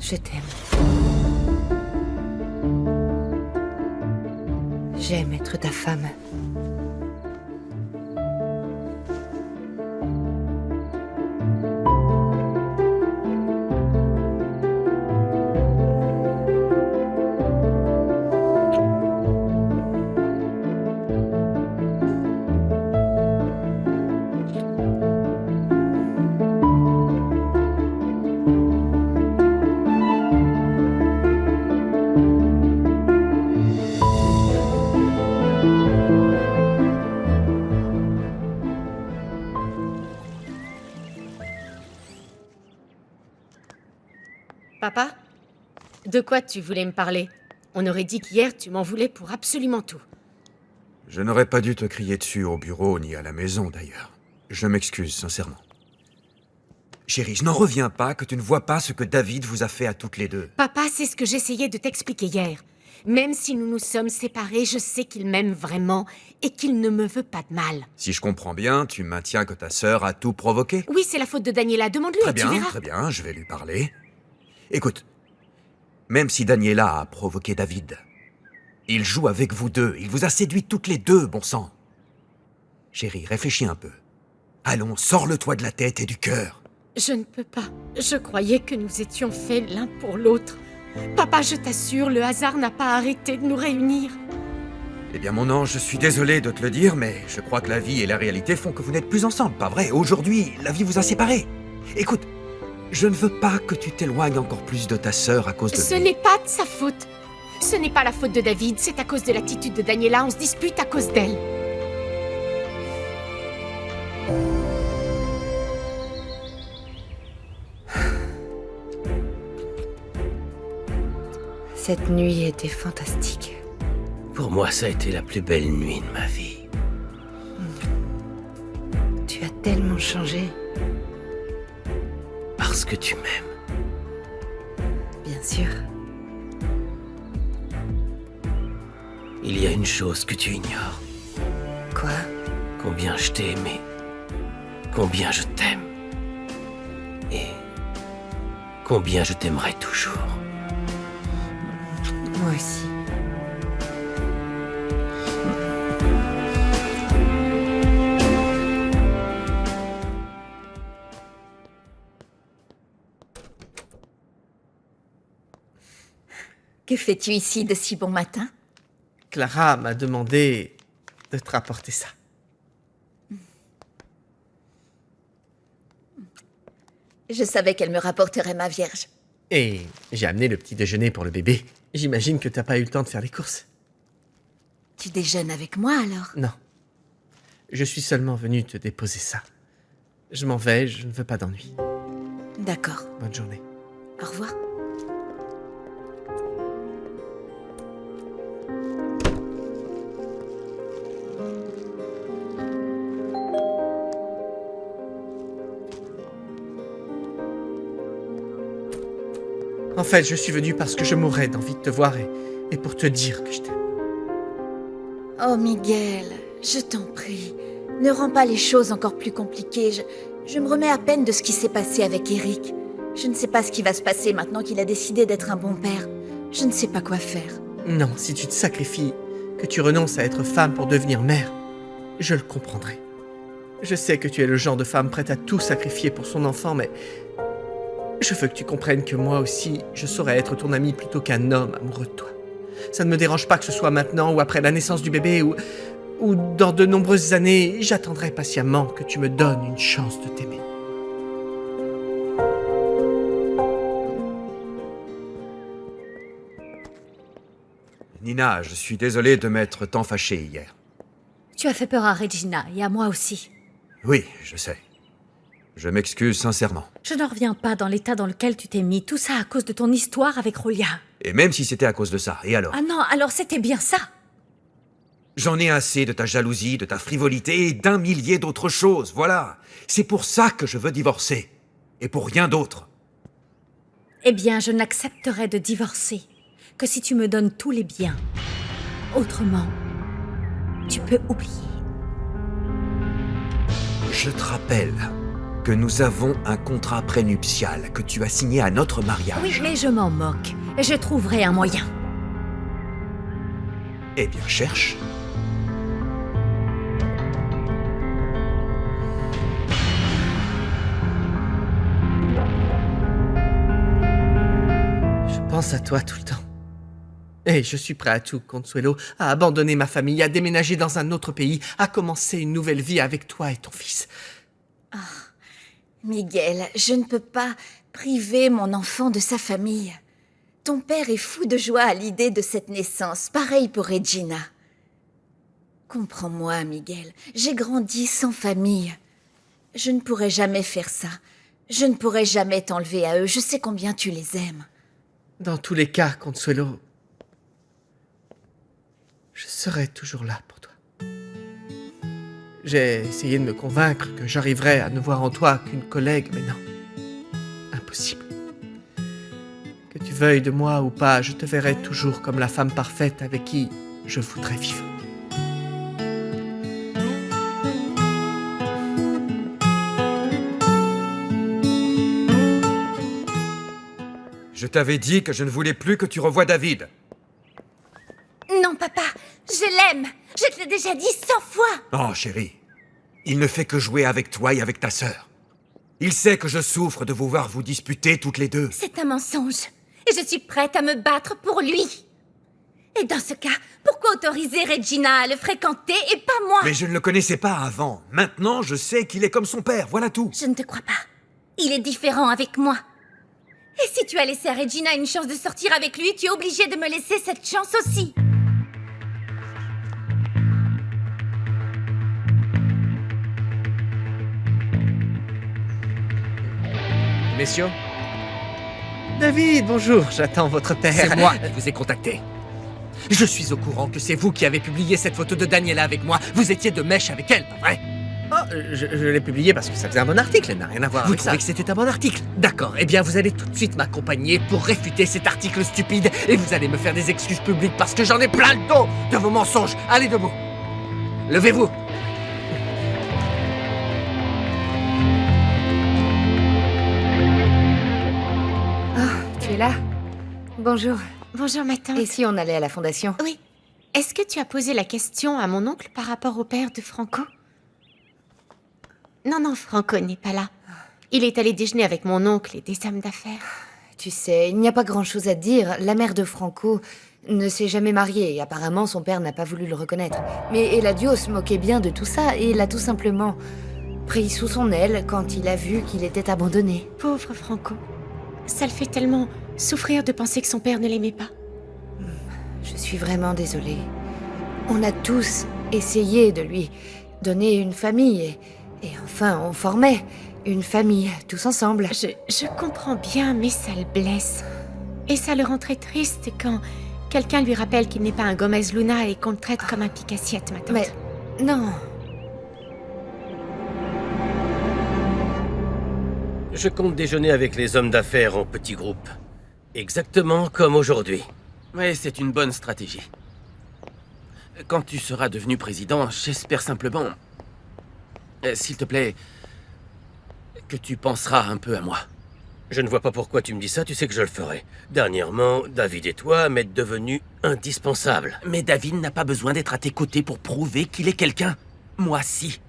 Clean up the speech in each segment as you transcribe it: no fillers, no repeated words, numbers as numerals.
Je t'aime. J'aime être ta femme. Papa? De quoi tu voulais me parler? On aurait dit qu'hier, tu m'en voulais pour absolument tout. Je n'aurais pas dû te crier dessus au bureau, ni à la maison d'ailleurs. Je m'excuse, sincèrement. Chérie, je n'en reviens pas que tu ne vois pas ce que David vous a fait à toutes les deux. Papa, c'est ce que j'essayais de t'expliquer hier. Même si nous nous sommes séparés, je sais qu'il m'aime vraiment et qu'il ne me veut pas de mal. Si je comprends bien, tu maintiens que ta sœur a tout provoqué? Oui, c'est la faute de Daniela. Demande-lui et tu verras. Très bien, je vais lui parler. Écoute, même si Daniela a provoqué David, il joue avec vous deux. Il vous a séduit toutes les deux, bon sang. Chérie, réfléchis un peu. Allons, sors-le-toi de la tête et du cœur. Je ne peux pas. Je croyais que nous étions faits l'un pour l'autre. Papa, je t'assure, le hasard n'a pas arrêté de nous réunir. Eh bien, mon ange, je suis désolé de te le dire, mais je crois que la vie et la réalité font que vous n'êtes plus ensemble, pas vrai? Aujourd'hui, la vie vous a séparés. Écoute, je ne veux pas que tu t'éloignes encore plus de ta sœur à cause de Ce lui. n'est pas de sa faute. Ce n'est pas la faute de David, c'est à cause de l'attitude de Daniela. On se dispute à cause d'elle. Cette nuit était fantastique. Pour moi, ça a été la plus belle nuit de ma vie. Tu as tellement changé. Parce que tu m'aimes. Bien sûr. Il y a une chose que tu ignores. Quoi? Combien je t'ai aimé. Combien je t'aime. Et combien je t'aimerai toujours. Moi aussi. Que fais-tu ici de si bon matin? Clara m'a demandé de te rapporter ça. Je savais qu'elle me rapporterait ma vierge. Et j'ai amené le petit déjeuner pour le bébé. J'imagine que t'as pas eu le temps de faire les courses. Tu déjeunes avec moi alors? Non. Je suis seulement venu te déposer ça. Je m'en vais, je ne veux pas d'ennui. D'accord. Bonne journée. Au revoir. En fait, je suis venu parce que je mourrais d'envie de te voir et pour te dire que je t'aime. Oh Miguel, je t'en prie. Ne rends pas les choses encore plus compliquées. Je me remets à peine de ce qui s'est passé avec Eric. Je ne sais pas ce qui va se passer maintenant qu'il a décidé d'être un bon père. Je ne sais pas quoi faire. Non, si tu te sacrifies, que tu renonces à être femme pour devenir mère, je le comprendrai. Je sais que tu es le genre de femme prête à tout sacrifier pour son enfant, mais je veux que tu comprennes que moi aussi, je saurais être ton ami plutôt qu'un homme amoureux de toi. Ça ne me dérange pas que ce soit maintenant ou après la naissance du bébé ou dans de nombreuses années. J'attendrai patiemment que tu me donnes une chance de t'aimer. Nina, je suis désolé de m'être tant fâché hier. Tu as fait peur à Regina et à moi aussi. Oui, je sais. Je m'excuse sincèrement. Je ne reviens pas dans l'état dans lequel tu t'es mis. Tout ça à cause de ton histoire avec Rolia. Et même si c'était à cause de ça, et alors? Ah non, alors c'était bien ça. J'en ai assez de ta jalousie, de ta frivolité et d'un millier d'autres choses, voilà. C'est pour ça que je veux divorcer. Et pour rien d'autre. Eh bien, je n'accepterai de divorcer que si tu me donnes tous les biens. Autrement, tu peux oublier. Je te rappelle que nous avons un contrat prénuptial que tu as signé à notre mariage. Oui, mais je m'en moque. Je trouverai un moyen. Eh bien, cherche. Je pense à toi tout le temps. Et je suis prêt à tout, Consuelo, à abandonner ma famille, à déménager dans un autre pays, à commencer une nouvelle vie avec toi et ton fils. Miguel, je ne peux pas priver mon enfant de sa famille. Ton père est fou de joie à l'idée de cette naissance, pareil pour Regina. Comprends-moi, Miguel, j'ai grandi sans famille. Je ne pourrai jamais faire ça. Je ne pourrai jamais t'enlever à eux, je sais combien tu les aimes. Dans tous les cas, Consuelo, je serai toujours là pour toi. J'ai essayé de me convaincre que j'arriverais à ne voir en toi qu'une collègue, mais non. Impossible. Que tu veuilles de moi ou pas, je te verrai toujours comme la femme parfaite avec qui je voudrais vivre. Je t'avais dit que je ne voulais plus que tu revoies David. Non, papa, je l'aime. Je te l'ai déjà dit 100 fois. Oh, chérie, il ne fait que jouer avec toi et avec ta sœur. Il sait que je souffre de vous voir vous disputer toutes les deux. C'est un mensonge. Et je suis prête à me battre pour lui. Et dans ce cas, pourquoi autoriser Regina à le fréquenter et pas moi? Mais je ne le connaissais pas avant. Maintenant, je sais qu'il est comme son père, voilà tout. Je ne te crois pas. Il est différent avec moi. Et si tu as laissé à Regina une chance de sortir avec lui, tu es obligé de me laisser cette chance aussi. Messieurs, David, bonjour, j'attends votre père. c'est moi qui vous ai contacté. Je suis au courant que c'est vous qui avez publié cette photo de Daniela avec moi. Vous étiez de mèche avec elle, pas vrai? Oh, je l'ai publié parce que ça faisait un bon article, elle n'a rien à voir Vous avec ça. trouvez que c'était un bon article? D'accord, eh bien vous allez tout de suite m'accompagner pour réfuter cet article stupide et vous allez me faire des excuses publiques parce que j'en ai plein le dos de vos mensonges. Allez debout. Levez-vous. Tu es là? Bonjour. Bonjour, ma tante. Et si on allait à la fondation? Oui. Est-ce que tu as posé la question à mon oncle par rapport au père de Franco? Non, Franco n'est pas là. Il est allé déjeuner avec mon oncle et des hommes d'affaires. Tu sais, il n'y a pas grand-chose à dire. La mère de Franco ne s'est jamais mariée et apparemment son père n'a pas voulu le reconnaître. Mais Eladio se moquait bien de tout ça et il a tout simplement pris sous son aile quand il a vu qu'il était abandonné. Pauvre Franco. Ça le fait tellement souffrir de penser que son père ne l'aimait pas. Je suis vraiment désolée. On a tous essayé de lui donner une famille et enfin on formait une famille tous ensemble. Je comprends bien, mais ça le blesse. Et ça le rend très triste quand quelqu'un lui rappelle qu'il n'est pas un Gomez Luna et qu'on le traite comme un pique-assiette, ma tante. Mais non. Je compte déjeuner avec les hommes d'affaires en petits groupes. Exactement comme aujourd'hui. Ouais, c'est une bonne stratégie. Quand tu seras devenu président, j'espère simplement... s'il te plaît, que tu penseras un peu à moi. Je ne vois pas pourquoi tu me dis ça, tu sais que je le ferai. Dernièrement, David et toi m'êtes devenus indispensables. Mais David n'a pas besoin d'être à tes côtés pour prouver qu'il est quelqu'un. Moi, si.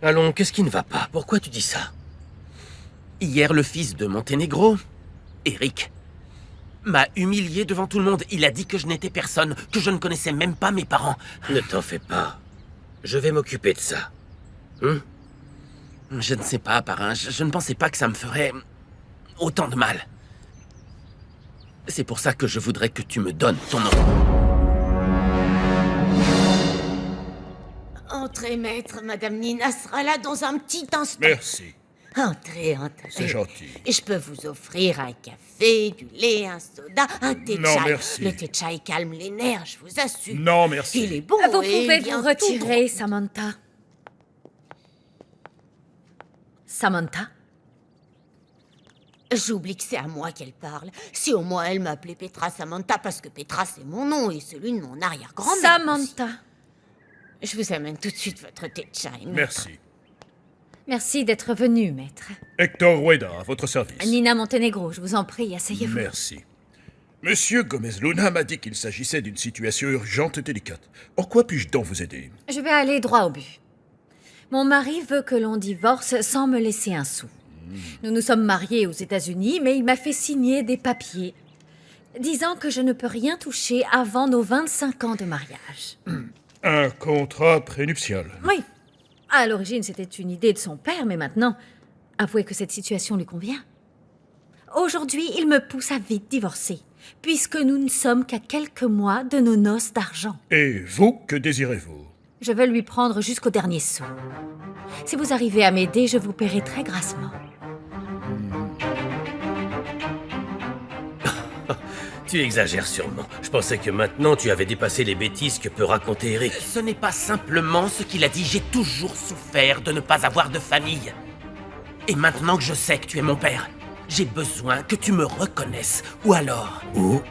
Allons, qu'est-ce qui ne va pas? Pourquoi tu dis ça? Hier, le fils de Monténégro, Eric, m'a humilié devant tout le monde. Il a dit que je n'étais personne, que je ne connaissais même pas mes parents. Ne t'en fais pas. Je vais m'occuper de ça. Je ne sais pas, parrain. Je ne pensais pas que ça me ferait autant de mal. C'est pour ça que je voudrais que tu me donnes ton nom. Entrez, maître, Madame Nina sera là dans un petit instant. Merci, Entrez. c'est gentil. Et je peux vous offrir un café, du lait, un soda, un thé de Non, chai. merci. Le thé de chai calme les nerfs, je vous assure. Non, merci. Il est bon Vous et pouvez il vient vous tout retirer, Samantha. Samantha? J'oublie que c'est à moi qu'elle parle. Si au moins elle m'appelait Petra Samantha, parce que Petra c'est mon nom et celui de mon arrière-grand-mère. Samantha. Je vous amène tout de suite votre thé de chai. maître. Merci. Merci d'être venu, maître. Hector Rueda, à votre service. Nina Montenegro, je vous en prie, asseyez-vous. Merci. Monsieur Gomez Luna m'a dit qu'il s'agissait d'une situation urgente et délicate. En quoi puis-je donc vous aider? Je vais aller droit au but. Mon mari veut que l'on divorce sans me laisser un sou. Nous nous sommes mariés aux États-Unis, mais il m'a fait signer des papiers disant que je ne peux rien toucher avant nos 25 ans de mariage. Un contrat prénuptial. Oui. À l'origine, c'était une idée de son père, mais maintenant, avouez que cette situation lui convient. Aujourd'hui, il me pousse à vite divorcer, puisque nous ne sommes qu'à quelques mois de nos noces d'argent. Et vous, que désirez-vous? Je veux lui prendre jusqu'au dernier sou. Si vous arrivez à m'aider, je vous paierai très grassement. Tu exagères sûrement. Je pensais que maintenant tu avais dépassé les bêtises que peut raconter Eric. Ce n'est pas simplement ce qu'il a dit. J'ai toujours souffert de ne pas avoir de famille. Et maintenant que je sais que tu es mon père, j'ai besoin que tu me reconnaisses. Ou alors, Ou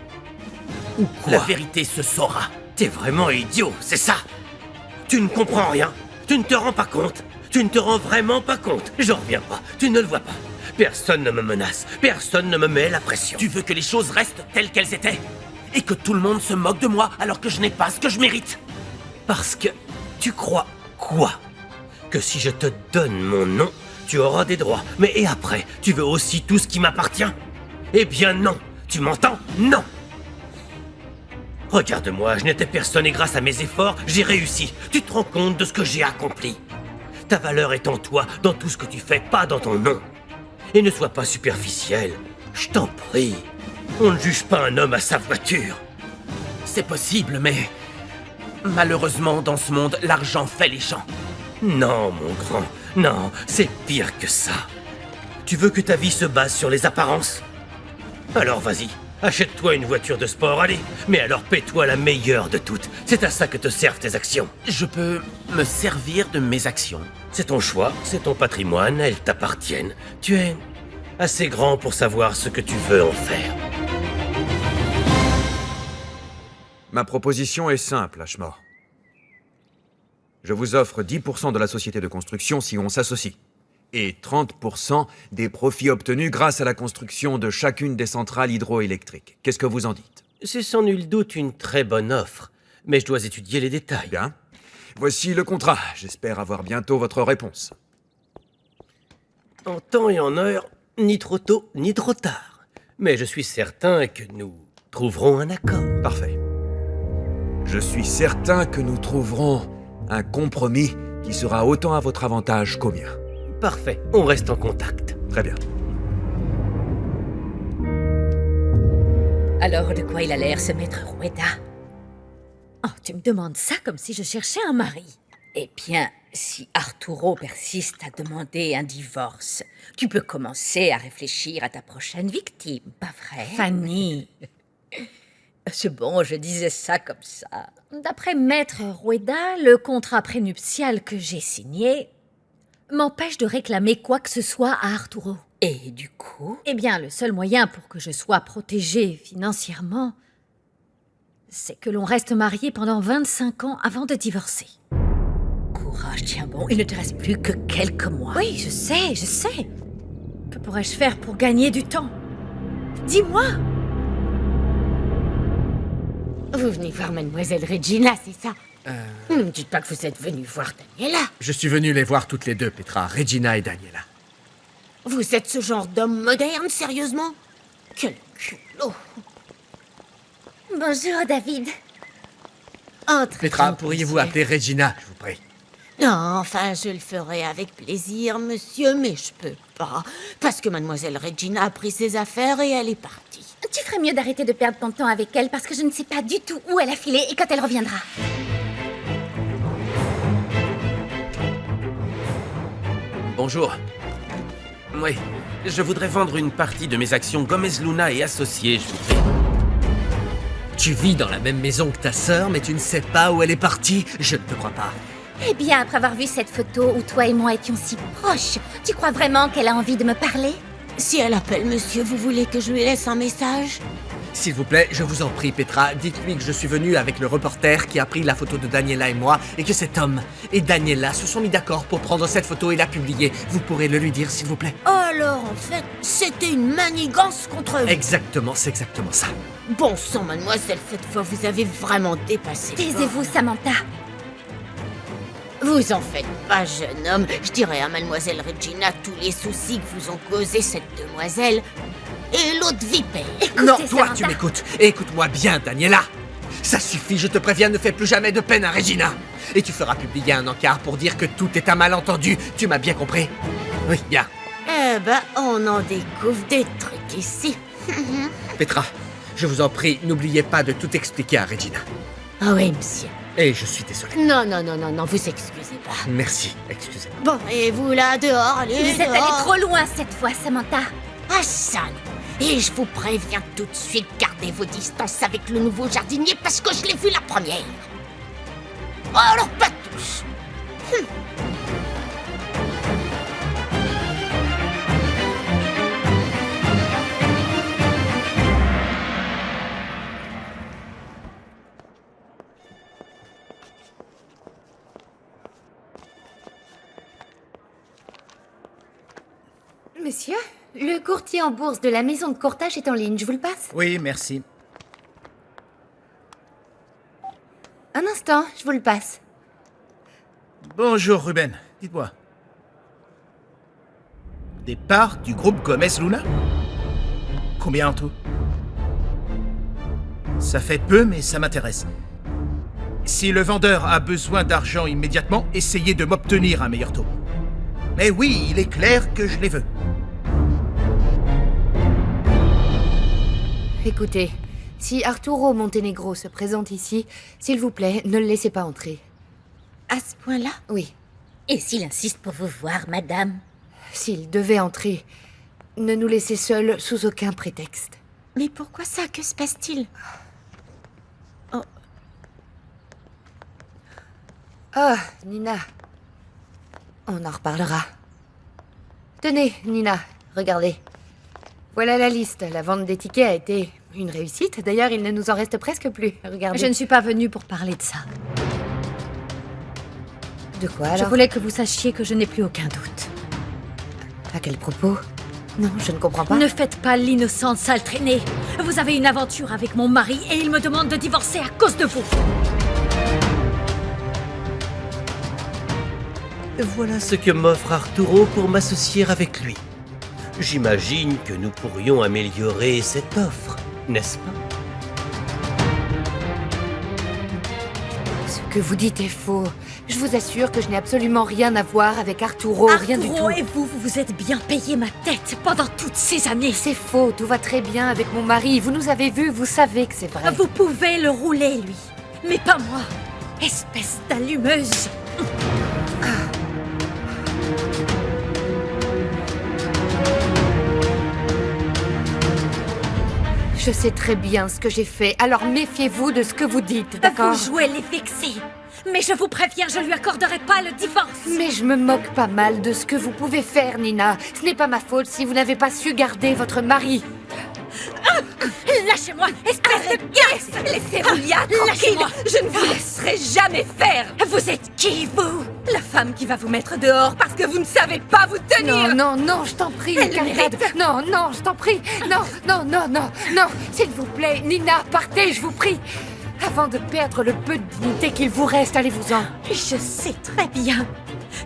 quoi? la vérité se saura. T'es vraiment idiot, c'est ça? Tu ne comprends rien. Tu ne te rends pas compte. Tu ne te rends vraiment pas compte. J'en reviens pas. Tu ne le vois pas. Personne ne me menace. Personne ne me met la pression. Tu veux que les choses restent telles qu'elles étaient? Et que tout le monde se moque de moi alors que je n'ai pas ce que je mérite? Parce que tu crois quoi? Que si je te donne mon nom, tu auras des droits. Mais et après, tu veux aussi tout ce qui m'appartient? Eh bien non. Tu m'entends? Non. Regarde-moi, je n'étais personne et grâce à mes efforts, j'ai réussi. Tu te rends compte de ce que j'ai accompli? Ta valeur est en toi, dans tout ce que tu fais, pas dans ton nom. Et ne sois pas superficiel. Je t'en prie. On ne juge pas un homme à sa voiture. C'est possible, mais... malheureusement, dans ce monde, l'argent fait les gens. Non, mon grand. Non, c'est pire que ça. Tu veux que ta vie se base sur les apparences? Alors vas-y, achète-toi une voiture de sport, allez. Mais alors paie-toi la meilleure de toutes. C'est à ça que te servent tes actions. Je peux me servir de mes actions. C'est ton choix, c'est ton patrimoine, elles t'appartiennent. Tu es assez grand pour savoir ce que tu veux en faire. Ma proposition est simple, Ashmore. Je vous offre 10% de la société de construction si on s'associe, et 30% des profits obtenus grâce à la construction de chacune des centrales hydroélectriques. Qu'est-ce que vous en dites? C'est sans nul doute une très bonne offre, mais je dois étudier les détails. Bien. Voici le contrat. J'espère avoir bientôt votre réponse. En temps et en heure, ni trop tôt, ni trop tard. Mais je suis certain que nous trouverons un accord. Parfait. Je suis certain que nous trouverons un compromis qui sera autant à votre avantage qu'au mien. Parfait, on reste en contact. Très bien. Alors, de quoi il a l'air, ce maître Rueda? Oh, tu me demandes ça comme si je cherchais un mari. Eh bien, si Arturo persiste à demander un divorce, tu peux commencer à réfléchir à ta prochaine victime, pas vrai? Fanny. C'est bon, je disais ça comme ça. D'après maître Rueda, le contrat prénuptial que j'ai signé m'empêche de réclamer quoi que ce soit à Arturo. Et du coup? Eh bien, le seul moyen pour que je sois protégée financièrement, c'est que l'on reste mariés pendant 25 ans avant de divorcer. Courage, tiens bon, il ne te reste plus que quelques mois. Oui, je sais. Que pourrais-je faire pour gagner du temps? Dis-moi! Vous venez voir Mademoiselle Regina, c'est ça? Ne me dites pas que vous êtes venu voir Daniela. Je suis venu les voir toutes les deux, Petra, Regina et Daniela. Vous êtes ce genre d'homme moderne, sérieusement? Quel culot! Bonjour, David. Entrez, Petra, monsieur. pourriez-vous appeler Regina, je vous prie? Non, enfin, je le ferai avec plaisir, monsieur, mais je peux pas. Parce que Mademoiselle Regina a pris ses affaires et elle est partie. Tu ferais mieux d'arrêter de perdre ton temps avec elle parce que je ne sais pas du tout où elle a filé et quand elle reviendra. Bonjour. Oui, je voudrais vendre une partie de mes actions Gomez Luna et associés, je vous prie. Tu vis dans la même maison que ta sœur, mais tu ne sais pas où elle est partie? Je ne te crois pas. Eh bien, après avoir vu cette photo où toi et moi étions si proches, tu crois vraiment qu'elle a envie de me parler? Si elle appelle monsieur, vous voulez que je lui laisse un message? S'il vous plaît, je vous en prie, Petra, dites-lui que je suis venu avec le reporter qui a pris la photo de Daniela et moi, et que cet homme et Daniela se sont mis d'accord pour prendre cette photo et la publier. Vous pourrez le lui dire, s'il vous plaît? Alors, en fait, c'était une manigance contre vous. Exactement, c'est exactement ça. Bon sang, mademoiselle, cette fois, vous avez vraiment dépassé. Taisez-vous, Samantha. Vous en faites pas, jeune homme. Je dirais à mademoiselle Regina tous les soucis que vous ont causés cette demoiselle. Et l'autre vipère. Non, toi, tu m'écoutes. Et écoute-moi bien, Daniela. Ça suffit, je te préviens, ne fais plus jamais de peine à Regina. Et tu feras publier un encart pour dire que tout est un malentendu. Tu m'as bien compris? Oui, bien. Eh ben, on en découvre des trucs ici. Petra, je vous en prie, n'oubliez pas de tout expliquer à Regina. Ah oui, monsieur. Et je suis désolé. Non, vous excusez pas. Merci, excusez-moi. Bon, et vous là, dehors, allez, Vous êtes allé dehors. trop loin cette fois, Samantha. Ah ça non. Et je vous préviens tout de suite, gardez vos distances avec le nouveau jardinier parce que je l'ai vu la première. Oh, alors pas tous. Monsieur, le courtier en bourse de la maison de courtage est en ligne, je vous le passe? Oui, merci. Un instant, je vous le passe. Bonjour Ruben, dites-moi. Des parts du groupe Gomez Luna? Combien en tout? Ça fait peu, mais ça m'intéresse. Si le vendeur a besoin d'argent immédiatement, essayez de m'obtenir un meilleur taux. Mais oui, il est clair que je les veux. Écoutez, si Arturo Montenegro se présente ici, s'il vous plaît, ne le laissez pas entrer. À ce point-là? Oui. Et s'il insiste pour vous voir, madame? S'il devait entrer, ne nous laissez seuls sous aucun prétexte. Mais pourquoi ça? Que se passe-t-il? Ah, Nina. On en reparlera. Tenez, Nina, regardez. Voilà la liste. La vente des tickets a été une réussite. D'ailleurs, il ne nous en reste presque plus. Regardez. Je ne suis pas venue pour parler de ça. De quoi Je alors? voulais que vous sachiez que je n'ai plus aucun doute. À quel propos? Non, je ne comprends pas. Ne faites pas l'innocente sale traînée. Vous avez une aventure avec mon mari et il me demande de divorcer à cause de vous. Voilà ce que m'offre Arturo pour m'associer avec lui. J'imagine que nous pourrions améliorer cette offre, n'est-ce pas? Ce que vous dites est faux. Je vous assure que je n'ai absolument rien à voir avec Arturo, rien du tout. Arturo et vous vous êtes bien payé ma tête pendant toutes ces années. C'est faux, tout va très bien avec mon mari. Vous nous avez vus, vous savez que c'est vrai. Vous pouvez le rouler, lui. Mais pas moi. Espèce d'allumeuse. Je sais très bien ce que j'ai fait, alors méfiez-vous de ce que vous dites, d'accord? Vous jouez les vexés. Mais je vous préviens, je lui accorderai pas le divorce. Mais je me moque pas mal de ce que vous pouvez faire, Nina. Ce n'est pas ma faute si vous n'avez pas su garder votre mari. Lâchez-moi, espèce de pièce. Laissez Julia tranquille. Je ne vous laisserai jamais faire. Vous êtes qui, vous? La femme qui va vous mettre dehors parce que vous ne savez pas vous tenir. Non, je t'en prie, Elle Caridad. mérite. Non, je t'en prie. Non, s'il vous plaît, Nina, partez, je vous prie. Avant de perdre le peu de dignité qu'il vous reste, allez-vous-en. Je sais très bien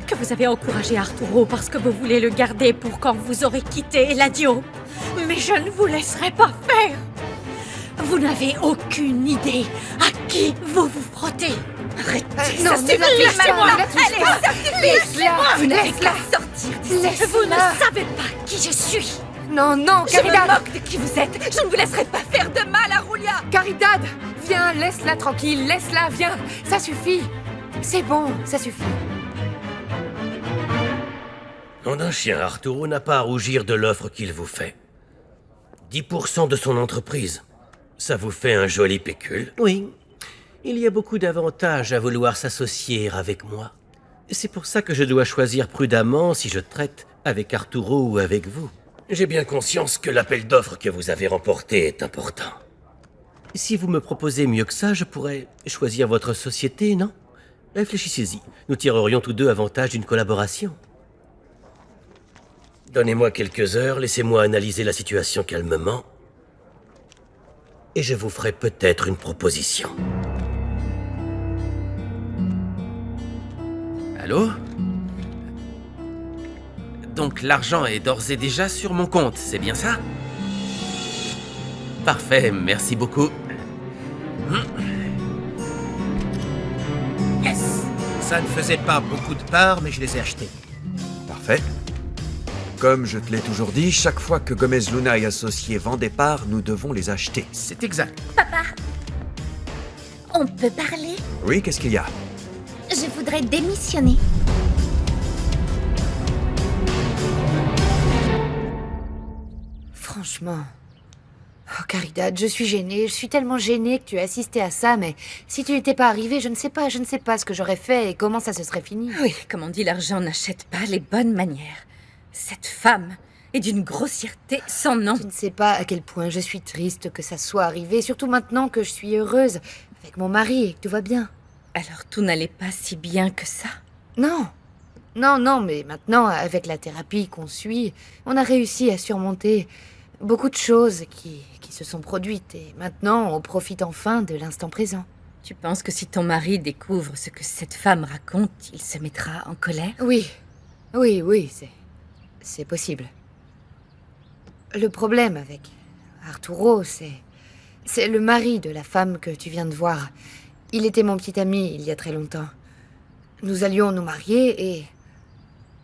que vous avez encouragé Arturo parce que vous voulez le garder pour quand vous aurez quitté Eladio. Mais je ne vous laisserai pas faire. Vous n'avez aucune idée à qui vous vous frottez. Arrêtez, non, ça suffit, lâchez-moi. Allez, ça suffit, Laisse-la, vous n'avez laisse-la. qu'à sortir d'ici. Laisse-la. Vous ne savez pas qui je suis. Non, Je me Caridad. moque de qui vous êtes. Je ne vous laisserai pas faire de mal à Julia. Caridad, viens, laisse-la tranquille, laisse-la, viens. Ça suffit. C'est bon, ça suffit. Nom d'un chien, Arturo n'a pas à rougir de l'offre qu'il vous fait. 10% de son entreprise. Ça vous fait un joli pécule. Oui, il y a beaucoup d'avantages à vouloir s'associer avec moi. C'est pour ça que je dois choisir prudemment si je traite avec Arturo ou avec vous. J'ai bien conscience que l'appel d'offres que vous avez remporté est important. Si vous me proposez mieux que ça, je pourrais choisir votre société, non? Réfléchissez-y. Nous tirerions tous deux avantage d'une collaboration. Donnez-moi quelques heures, laissez-moi analyser la situation calmement. Et je vous ferai peut-être une proposition. Allô? Donc l'argent est d'ores et déjà sur mon compte, c'est bien ça? Parfait, merci beaucoup. Yes! Ça ne faisait pas beaucoup de parts, mais je les ai achetées. Parfait. Comme je te l'ai toujours dit, chaque fois que Gomez Luna et associés vendent des parts, nous devons les acheter. C'est exact. On peut parler? Oui, qu'est-ce qu'il y a? Je voudrais démissionner. Franchement. Oh, Caridad, je suis gênée. Je suis tellement gênée que tu aies assisté à ça, mais si tu n'étais pas arrivée, je ne sais pas ce que j'aurais fait et comment ça se serait fini. Oui, comme on dit, l'argent n'achète pas les bonnes manières. Cette femme est d'une grossièreté sans nom. Tu ne sais pas à quel point je suis triste que ça soit arrivé, surtout maintenant que je suis heureuse avec mon mari et que tout va bien. Alors tout n'allait pas si bien que ça? Non. Non, mais maintenant, avec la thérapie qu'on suit, on a réussi à surmonter beaucoup de choses qui se sont produites et maintenant on profite enfin de l'instant présent. Tu penses que si ton mari découvre ce que cette femme raconte, il se mettra en colère? Oui, c'est possible. Le problème avec Arturo, c'est le mari de la femme que tu viens de voir. Il était mon petit ami il y a très longtemps. Nous allions nous marier et...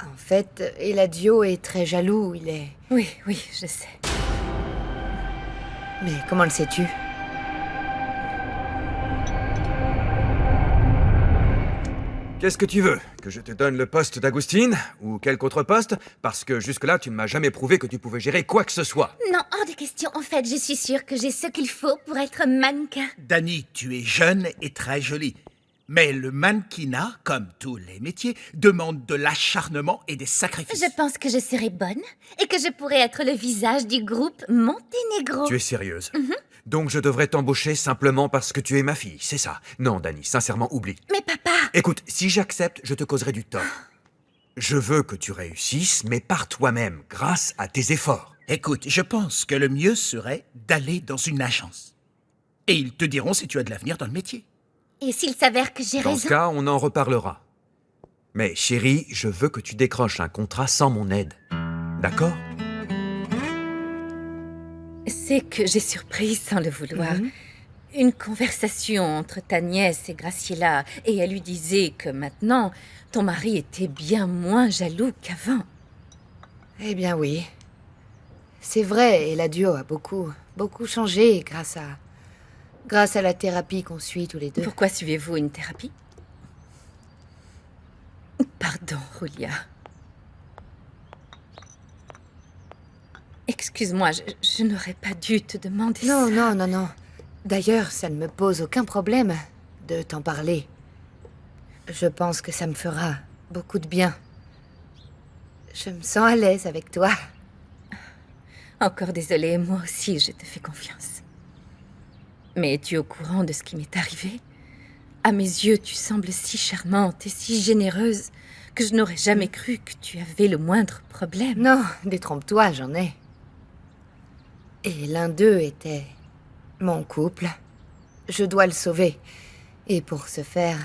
En fait, Eladio est très jaloux, il est... Oui, je sais. Mais comment le sais-tu? Qu'est-ce que tu veux? Que je te donne le poste d'Agustine? Ou quelque autre poste? Parce que jusque-là, tu ne m'as jamais prouvé que tu pouvais gérer quoi que ce soit. Non, hors de question. En fait, je suis sûre que j'ai ce qu'il faut pour être mannequin. Dani, tu es jeune et très jolie. Mais le mannequinat, comme tous les métiers, demande de l'acharnement et des sacrifices. Je pense que je serai bonne et que je pourrai être le visage du groupe Monténégro. Tu es sérieuse? Donc je devrais t'embaucher simplement parce que tu es ma fille, c'est ça? Non, Dani, sincèrement, oublie. Mais papa... Écoute, si j'accepte, je te causerai du tort. Je veux que tu réussisses, mais par toi-même, grâce à tes efforts. Écoute, je pense que le mieux serait d'aller dans une agence. Et ils te diront si tu as de l'avenir dans le métier. Et s'il s'avère que j'ai Dans raison... ce cas, on en reparlera. Mais chérie, je veux que tu décroches un contrat sans mon aide. D'accord? C'est que j'ai surpris sans le vouloir. Une conversation entre ta nièce et Graciela, et elle lui disait que maintenant, ton mari était bien moins jaloux qu'avant. Eh bien oui. C'est vrai, Eladio a beaucoup changé grâce à la thérapie qu'on suit tous les deux. Pourquoi suivez-vous une thérapie? Pardon, Julia. Excuse-moi, je n'aurais pas dû te demander ça. Non. D'ailleurs, ça ne me pose aucun problème de t'en parler. Je pense que ça me fera beaucoup de bien. Je me sens à l'aise avec toi. Encore désolée, moi aussi, je te fais confiance. Mais es-tu au courant de ce qui m'est arrivé? À mes yeux, tu sembles si charmante et si généreuse que je n'aurais jamais cru que tu avais le moindre problème. Non, détrompe-toi, j'en ai. Et l'un d'eux était mon couple. Je dois le sauver. Et pour ce faire,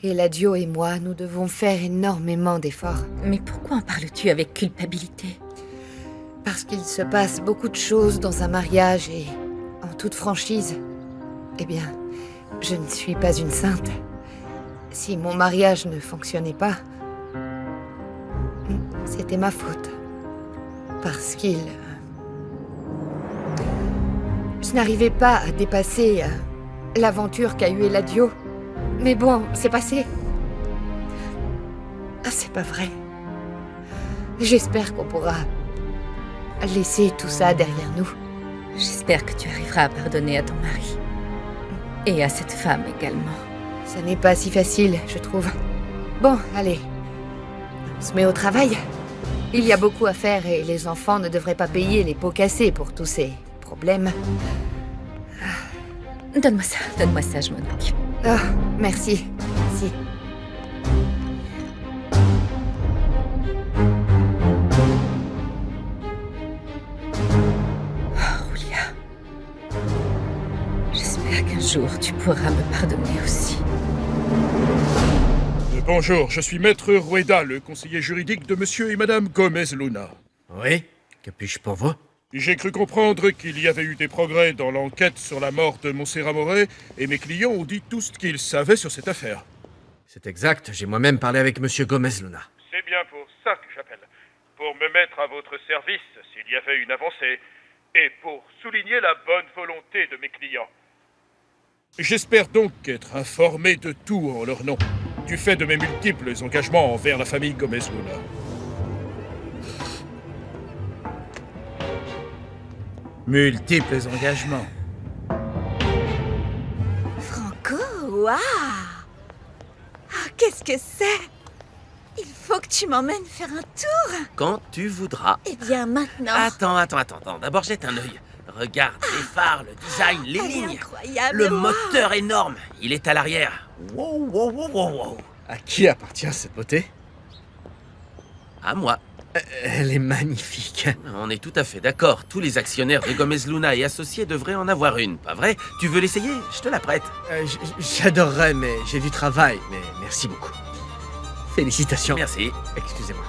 Eladio et moi, nous devons faire énormément d'efforts. Mais pourquoi en parles-tu avec culpabilité? Parce qu'il se passe beaucoup de choses dans un mariage et, en toute franchise, eh bien, je ne suis pas une sainte. Si mon mariage ne fonctionnait pas, c'était ma faute. Parce qu'il... Je n'arrivais pas à dépasser l'aventure qu'a eue Eladio. Mais bon, c'est passé. Ah, c'est pas vrai. J'espère qu'on pourra laisser tout ça derrière nous. J'espère que tu arriveras à pardonner à ton mari. Et à cette femme également. Ça n'est pas si facile, je trouve. Bon, allez. On se met au travail. Il y a beaucoup à faire et les enfants ne devraient pas payer les pots cassés pour tous ces problèmes. Donne-moi ça, je m'en occupe. Ah, merci. Merci. Julia. J'espère qu'un jour tu pourras me pardonner aussi. Bonjour, je suis Maître Rueda, le conseiller juridique de Monsieur et Madame Gomez Luna. Oui? Que puis-je pour vous? J'ai cru comprendre qu'il y avait eu des progrès dans l'enquête sur la mort de Montserrat Moret, et mes clients ont dit tout ce qu'ils savaient sur cette affaire. C'est exact, j'ai moi-même parlé avec Monsieur Gomez Luna. C'est bien pour ça que j'appelle. Pour me mettre à votre service s'il y avait une avancée, et pour souligner la bonne volonté de mes clients. J'espère donc être informé de tout en leur nom, du fait de mes multiples engagements envers la famille Gomez Luna. Multiples engagements. Franco, waouh! Ah, qu'est-ce que c'est? Il faut que tu m'emmènes faire un tour. Quand tu voudras. Eh bien, maintenant... Attends. D'abord, jette un œil. Regarde les phares, le design, les Elle est lignes. incroyable, Le waouh. moteur énorme. Il est à l'arrière. Wow. À qui appartient cette beauté? À moi. Elle est magnifique. On est tout à fait d'accord. Tous les actionnaires de Gomez Luna et associés devraient en avoir une, pas vrai? Tu veux l'essayer? Je te la prête. J'adorerais, mais j'ai du travail. Mais merci beaucoup. Félicitations. Merci. Excusez-moi.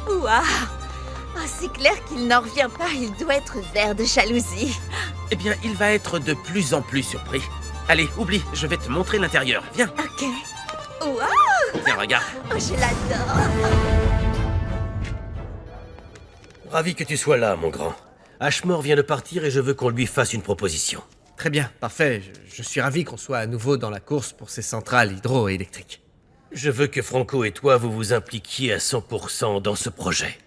Waouh! Ah, c'est clair qu'il n'en revient pas, il doit être vert de jalousie. Eh bien, il va être de plus en plus surpris. Allez, oublie, je vais te montrer l'intérieur. Viens. Ok. Waouh! Viens, regarde. Oh, je l'adore! Ravi que tu sois là, mon grand. Ashmore vient de partir et je veux qu'on lui fasse une proposition. Très bien, parfait. Je suis ravi qu'on soit à nouveau dans la course pour ces centrales hydroélectriques. Je veux que Franco et toi vous vous impliquiez à 100% dans ce projet.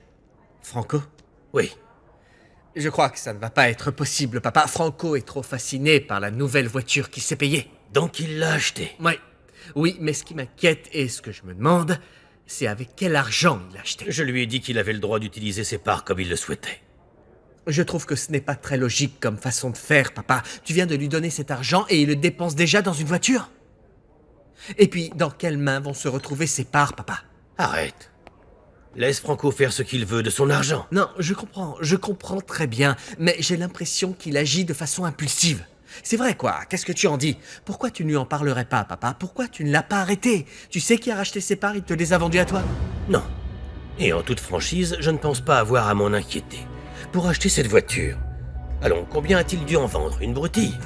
Franco? Oui. Je crois que ça ne va pas être possible, papa. Franco est trop fasciné par la nouvelle voiture qui s'est payée. Donc il l'a achetée. Oui, mais ce qui m'inquiète et ce que je me demande, c'est avec quel argent il l'a acheté. Je lui ai dit qu'il avait le droit d'utiliser ses parts comme il le souhaitait. Je trouve que ce n'est pas très logique comme façon de faire, papa. Tu viens de lui donner cet argent et il le dépense déjà dans une voiture. Et puis, dans quelles mains vont se retrouver ses parts, papa? Arrête. Laisse Franco faire ce qu'il veut de son argent. Non, je comprends très bien, mais j'ai l'impression qu'il agit de façon impulsive. C'est vrai, quoi. Qu'est-ce que tu en dis? Pourquoi tu ne lui en parlerais pas, papa? Pourquoi tu ne l'as pas arrêté? Tu sais qui a racheté ses parts, il te les a vendues à toi? Non. Et en toute franchise, je ne pense pas avoir à m'en inquiéter. Pour acheter cette voiture, allons, combien a-t-il dû en vendre? Une broutille?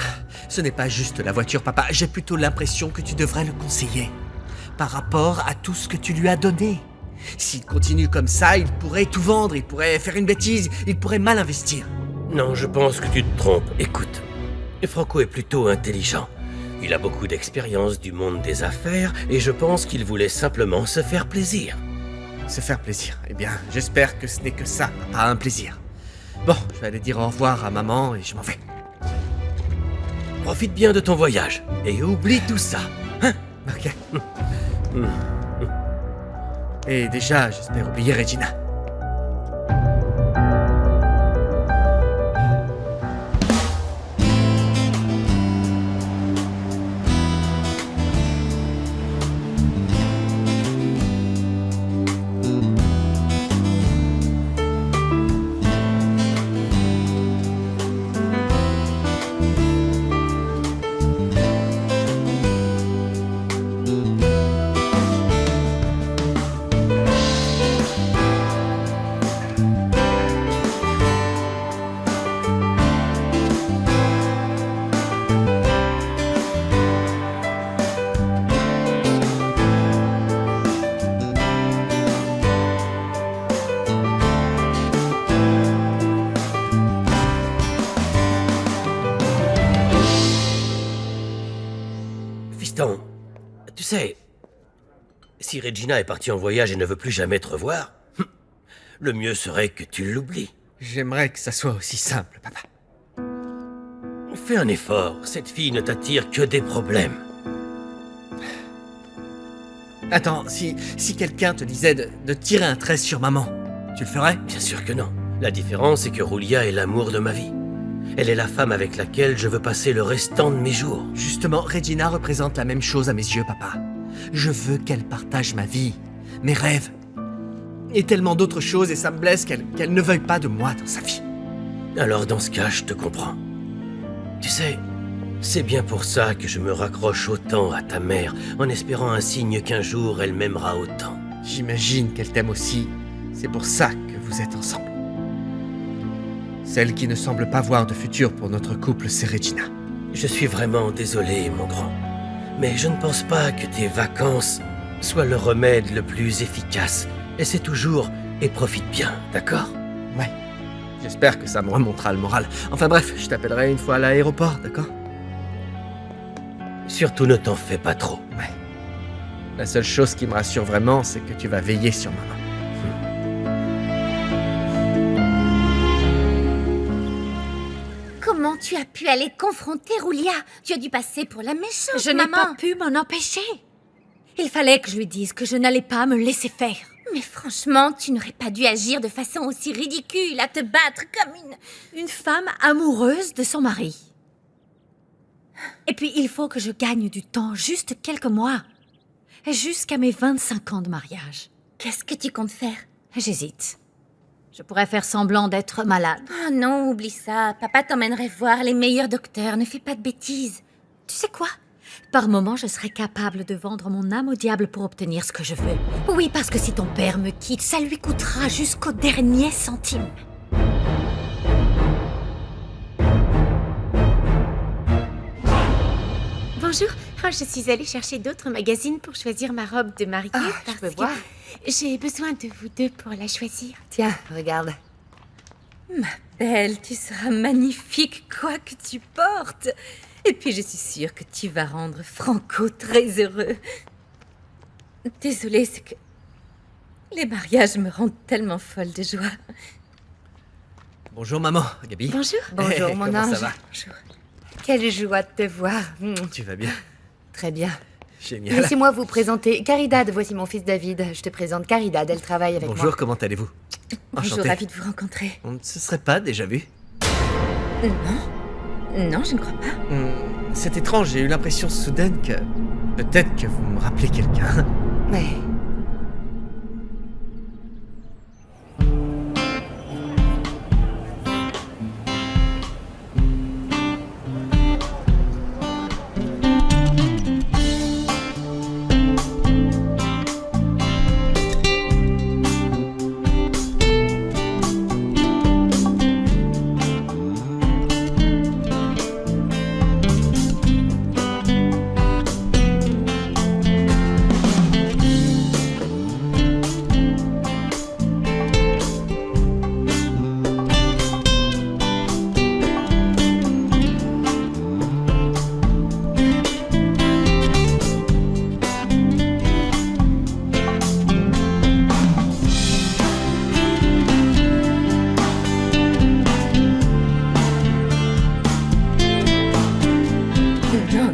Ce n'est pas juste la voiture, papa. J'ai plutôt l'impression que tu devrais le conseiller. Par rapport à tout ce que tu lui as donné. S'il continue comme ça, il pourrait tout vendre, il pourrait faire une bêtise, il pourrait mal investir. Non, je pense que tu te trompes. Écoute, Franco est plutôt intelligent. Il a beaucoup d'expérience du monde des affaires et je pense qu'il voulait simplement se faire plaisir. Se faire plaisir? Eh bien, j'espère que ce n'est que ça, pas un plaisir. Bon, je vais aller dire au revoir à maman et je m'en vais. Profite bien de ton voyage et oublie tout ça. Hein? Ok. Et déjà, j'espère oublier Regina. Fiston, tu sais, si Regina est partie en voyage et ne veut plus jamais te revoir, le mieux serait que tu l'oublies. J'aimerais que ça soit aussi simple, papa. Fais un effort, cette fille ne t'attire que des problèmes. Attends, si quelqu'un te disait de tirer un trait sur maman, tu le ferais? Bien sûr que non. La différence, c'est que Julia est l'amour de ma vie. Elle est la femme avec laquelle je veux passer le restant de mes jours. Justement, Regina représente la même chose à mes yeux, papa. Je veux qu'elle partage ma vie, mes rêves, et tellement d'autres choses, et ça me blesse qu'elle ne veuille pas de moi dans sa vie. Alors dans ce cas, je te comprends. Tu sais, c'est bien pour ça que je me raccroche autant à ta mère, en espérant un signe qu'un jour elle m'aimera autant. J'imagine qu'elle t'aime aussi. C'est pour ça que vous êtes ensemble. Celle qui ne semble pas voir de futur pour notre couple, c'est Regina. Je suis vraiment désolé, mon grand. Mais je ne pense pas que tes vacances soient le remède le plus efficace. Essaie toujours et profite bien, d'accord? Ouais. J'espère que ça me remontera le moral. Enfin bref, je t'appellerai une fois à l'aéroport, d'accord? Surtout ne t'en fais pas trop. Ouais. La seule chose qui me rassure vraiment, c'est que tu vas veiller sur maman. Comment tu as pu aller confronter Roulia? Tu as dû passer pour la méchante, Je n'ai pas pu m'en empêcher. Il fallait que je lui dise que je n'allais pas me laisser faire. Mais franchement, tu n'aurais pas dû agir de façon aussi ridicule, à te battre comme Une femme amoureuse de son mari. Et puis, il faut que je gagne du temps, juste quelques mois. Jusqu'à mes 25 ans de mariage. Qu'est-ce que tu comptes faire? J'hésite. Je pourrais faire semblant d'être malade. Oh non, oublie ça. Papa t'emmènerait voir les meilleurs docteurs. Ne fais pas de bêtises. Tu sais quoi? Par moments, je serais capable de vendre mon âme au diable pour obtenir ce que je veux. Oui, parce que si ton père me quitte, ça lui coûtera jusqu'au dernier centime. Bonjour. Ah, je suis allée chercher d'autres magazines pour choisir ma robe de mariée je peux parce voir. que j'ai besoin de vous deux pour la choisir. Tiens, regarde. Ma belle, tu seras magnifique quoi que tu portes. Et puis je suis sûre que tu vas rendre Franco très heureux. Désolée, c'est que les mariages me rendent tellement folle de joie. Bonjour maman, Gabi. Bonjour. Bonjour, mon Comment ange. ça va? Bonjour. Quelle joie de te voir. Tu vas bien? Très bien. Génial. Laissez-moi vous présenter Caridad. Voici mon fils David. Je te présente Caridad. Elle travaille avec Bonjour, moi. comment allez-vous? Bonjour, Enchanté. ravie de vous rencontrer. On ne se serait pas déjà vu? Non, je ne crois pas. C'est étrange, j'ai eu l'impression soudaine que... Peut-être que vous me rappelez quelqu'un. Ouais.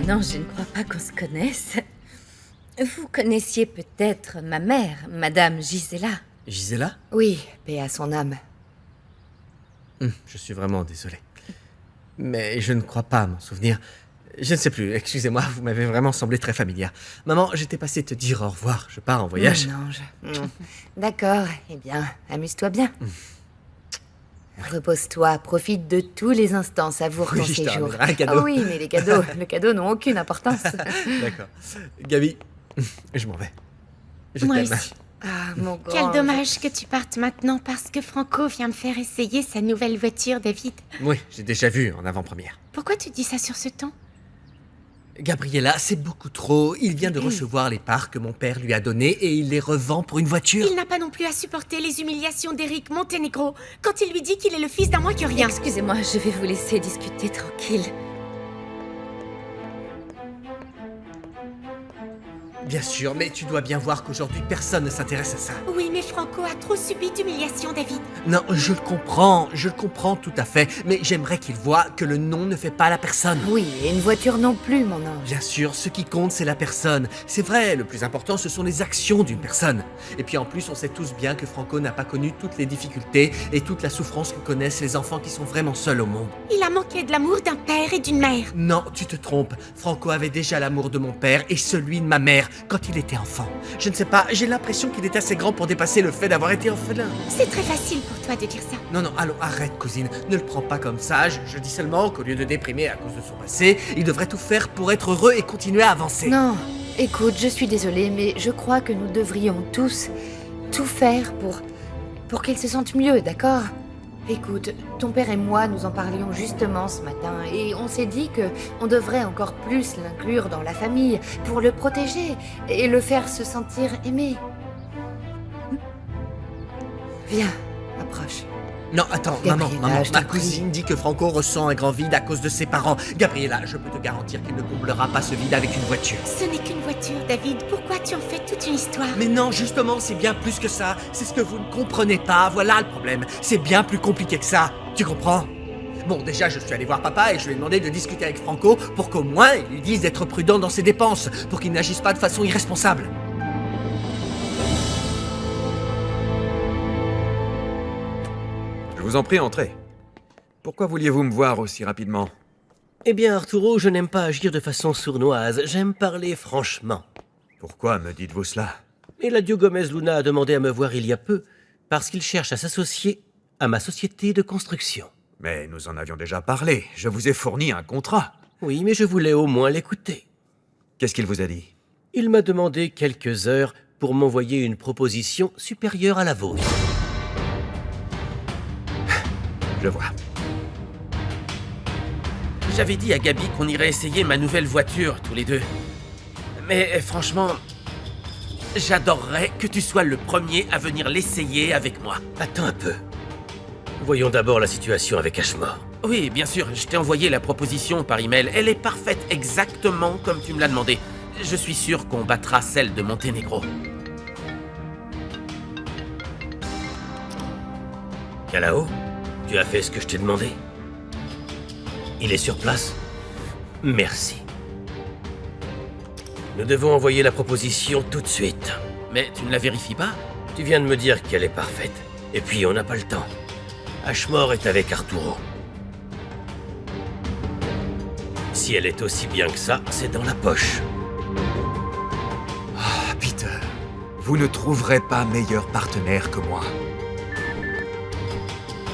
Non, je ne crois pas qu'on se connaisse. Vous connaissiez peut-être ma mère, Madame Gisela. Gisela? Oui, paix à son âme. Je suis vraiment désolé. Mais je ne crois pas m'en souvenir. Je ne sais plus, excusez-moi, vous m'avez vraiment semblé très familière. Maman, j'étais passé te dire au revoir, je pars en voyage. Mon ange. D'accord, eh bien, amuse-toi bien. Repose-toi, profite de tous les instants, savoure ton Oui, je te séjour. ramènerai un cadeau. Ah oui, mais les cadeaux n'ont aucune importance. D'accord. Gabi, je m'en vais. Je Moi t'aime. aussi. Ah, mon grand. Quel dommage que tu partes maintenant parce que Franco vient me faire essayer sa nouvelle voiture, David. Oui, j'ai déjà vu en avant-première. Pourquoi tu dis ça sur ce ton? Gabriella, c'est beaucoup trop. Il vient de recevoir les parts que mon père lui a données et il les revend pour une voiture. Il n'a pas non plus à supporter les humiliations d'Eric Montenegro quand il lui dit qu'il est le fils d'un moins que rien. Excusez-moi, je vais vous laisser discuter tranquille. Bien sûr, mais tu dois bien voir qu'aujourd'hui personne ne s'intéresse à ça. Oui, mais Franco a trop subi d'humiliation, David. Non, je le comprends tout à fait, mais j'aimerais qu'il voie que le nom ne fait pas la personne. Oui, et une voiture non plus, mon ange. Bien sûr, ce qui compte, c'est la personne. C'est vrai, le plus important, ce sont les actions d'une personne. Et puis en plus, on sait tous bien que Franco n'a pas connu toutes les difficultés et toute la souffrance que connaissent les enfants qui sont vraiment seuls au monde. Il a manqué de l'amour d'un père et d'une mère. Non, tu te trompes. Franco avait déjà l'amour de mon père et celui de ma mère quand il était enfant. Je ne sais pas, j'ai l'impression qu'il est assez grand pour dépasser le fait d'avoir été orphelin. C'est très facile pour toi de dire ça. Non, allons, arrête, cousine. Ne le prends pas comme ça. Je dis seulement qu'au lieu de déprimer à cause de son passé, il devrait tout faire pour être heureux et continuer à avancer. Non, écoute, je suis désolée, mais je crois que nous devrions tous tout faire pour qu'il se sente mieux, d'accord? Écoute, ton père et moi, nous en parlions justement ce matin, et on s'est dit que on devrait encore plus l'inclure dans la famille, pour le protéger, et le faire se sentir aimé. Viens, approche. Non, attends, Gabriella, maman, je t'en ma prie. cousine dit que Franco ressent un grand vide à cause de ses parents. Gabriella, je peux te garantir qu'il ne comblera pas ce vide avec une voiture. Ce n'est qu'une voiture, David. Pourquoi tu en fais toute une histoire? Mais non, justement, c'est bien plus que ça. C'est ce que vous ne comprenez pas, voilà le problème. C'est bien plus compliqué que ça. Tu comprends? Bon, déjà, je suis allé voir papa et je lui ai demandé de discuter avec Franco pour qu'au moins il lui dise d'être prudent dans ses dépenses, pour qu'il n'agisse pas de façon irresponsable. Je vous en prie, entrez. Pourquoi vouliez-vous me voir aussi rapidement? Eh bien, Arturo, je n'aime pas agir de façon sournoise. J'aime parler franchement. Pourquoi me dites-vous cela? Eladio Gomez Luna a demandé à me voir il y a peu, parce qu'il cherche à s'associer à ma société de construction. Mais nous en avions déjà parlé. Je vous ai fourni un contrat. Oui, mais je voulais au moins l'écouter. Qu'est-ce qu'il vous a dit? Il m'a demandé quelques heures pour m'envoyer une proposition supérieure à la vôtre. Je vois. J'avais dit à Gabi qu'on irait essayer ma nouvelle voiture, tous les deux. Mais franchement, j'adorerais que tu sois le premier à venir l'essayer avec moi. Attends un peu. Voyons d'abord la situation avec Ashmore. Oui, bien sûr, je t'ai envoyé la proposition par email. Elle est parfaite, exactement comme tu me l'as demandé. Je suis sûr qu'on battra celle de Monténégro. Kalao, tu as fait ce que je t'ai demandé? Il est sur place? Merci. Nous devons envoyer la proposition tout de suite. Mais tu ne la vérifies pas? Tu viens de me dire qu'elle est parfaite. Et puis, on n'a pas le temps. Ashmore est avec Arturo. Si elle est aussi bien que ça, c'est dans la poche. Ah, Peter, vous ne trouverez pas meilleur partenaire que moi.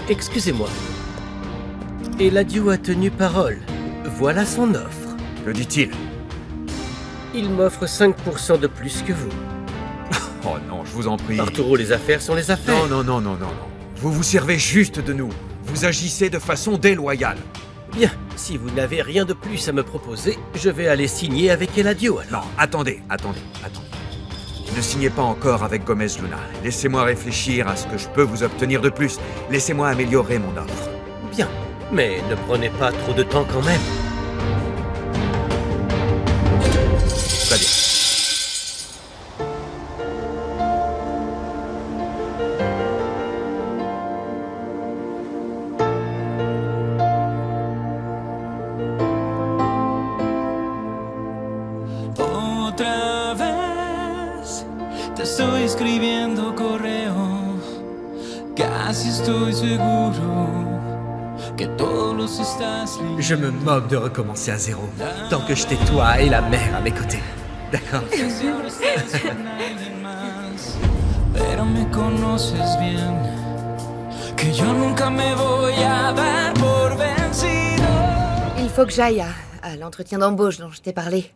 Excusez-moi. Eladio a tenu parole. Voilà son offre. Que dit-il? Il m'offre 5% de plus que vous. Oh non, je vous en prie. Arturo, les affaires sont les affaires. Non. Vous vous servez juste de nous. Vous agissez de façon déloyale. Bien, si vous n'avez rien de plus à me proposer, je vais aller signer avec Eladio alors. Non, attendez. Ne signez pas encore avec Gomez Luna. Laissez-moi réfléchir à ce que je peux vous obtenir de plus. Laissez-moi améliorer mon offre. Bien, mais ne prenez pas trop de temps quand même. Très bien. Otra vez te estoy escribiendo correo. Casi estoy seguro que todos los estás leyendo. Je me moque de recommencer à zéro, tant que je t'ai toi et la mère à mes côtés. D'accord? Si ahora estás con alguien más, pero me conoces bien, que yo nunca me voy a dar por vencido. Il faut que j'aille à l'entretien d'embauche dont je t'ai parlé.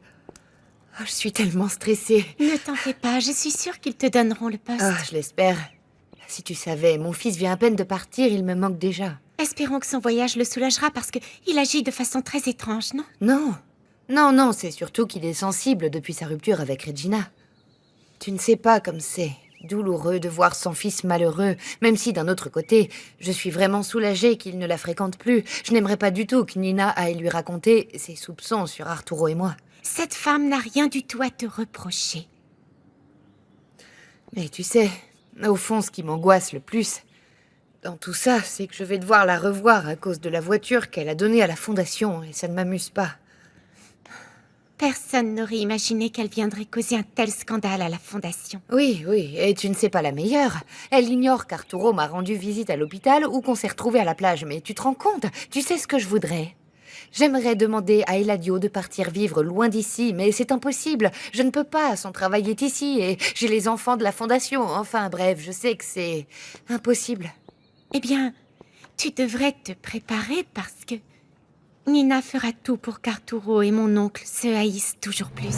Oh, je suis tellement stressée. Ne t'en fais pas, je suis sûre qu'ils te donneront le poste. Ah, je l'espère. Si tu savais, mon fils vient à peine de partir, il me manque déjà. Espérons que son voyage le soulagera parce qu'il agit de façon très étrange, non? Non, c'est surtout qu'il est sensible depuis sa rupture avec Regina. Tu ne sais pas comme c'est douloureux de voir son fils malheureux, même si d'un autre côté, je suis vraiment soulagée qu'il ne la fréquente plus. Je n'aimerais pas du tout que Nina aille lui raconter ses soupçons sur Arturo et moi. Cette femme n'a rien du tout à te reprocher. Mais tu sais, au fond, ce qui m'angoisse le plus dans tout ça, c'est que je vais devoir la revoir à cause de la voiture qu'elle a donnée à la fondation, et ça ne m'amuse pas. Personne n'aurait imaginé qu'elle viendrait causer un tel scandale à la fondation. Oui, et tu ne sais pas la meilleure. Elle ignore qu'Arturo m'a rendu visite à l'hôpital ou qu'on s'est retrouvés à la plage, mais tu te rends compte? Tu sais ce que je voudrais? J'aimerais demander à Eladio de partir vivre loin d'ici, mais c'est impossible. Je ne peux pas, son travail est ici, et j'ai les enfants de la fondation. Enfin bref, je sais que c'est impossible. Eh bien, tu devrais te préparer parce que Nina fera tout pour qu'Arturo et mon oncle se haïssent toujours plus.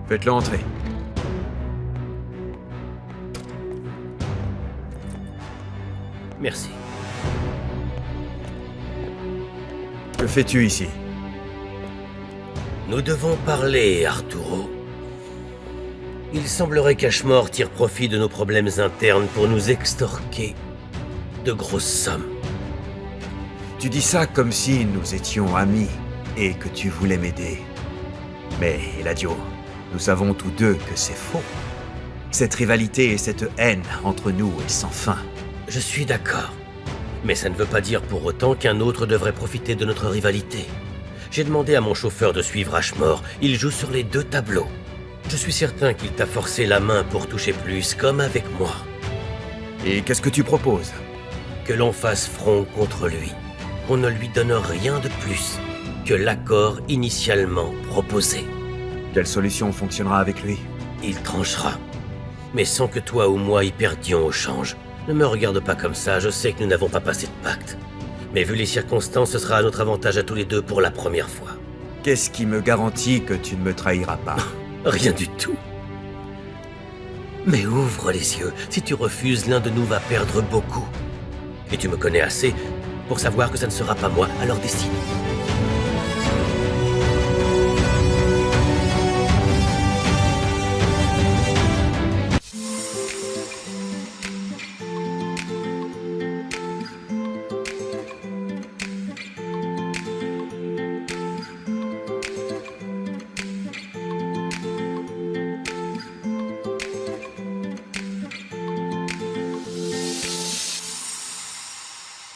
Faites-le entrer. Merci. Que fais-tu ici? Nous devons parler, Arturo. Il semblerait qu'Ashmore tire profit de nos problèmes internes pour nous extorquer de grosses sommes. Tu dis ça comme si nous étions amis et que tu voulais m'aider. Mais, Eladio, nous savons tous deux que c'est faux. Cette rivalité et cette haine entre nous est sans fin. Je suis d'accord. Mais ça ne veut pas dire pour autant qu'un autre devrait profiter de notre rivalité. J'ai demandé à mon chauffeur de suivre Ashmore. Il joue sur les deux tableaux. Je suis certain qu'il t'a forcé la main pour toucher plus, comme avec moi. Et qu'est-ce que tu proposes? Que l'on fasse front contre lui. Qu'on ne lui donne rien de plus que l'accord initialement proposé. Quelle solution fonctionnera avec lui? Il tranchera. Mais sans que toi ou moi y perdions au change. Ne me regarde pas comme ça, je sais que nous n'avons pas passé de pacte. Mais vu les circonstances, ce sera à notre avantage à tous les deux pour la première fois. Qu'est-ce qui me garantit que tu ne me trahiras pas? Rien du tout. Mais ouvre les yeux. Si tu refuses, l'un de nous va perdre beaucoup. Et tu me connais assez pour savoir que ça ne sera pas moi, alors décide.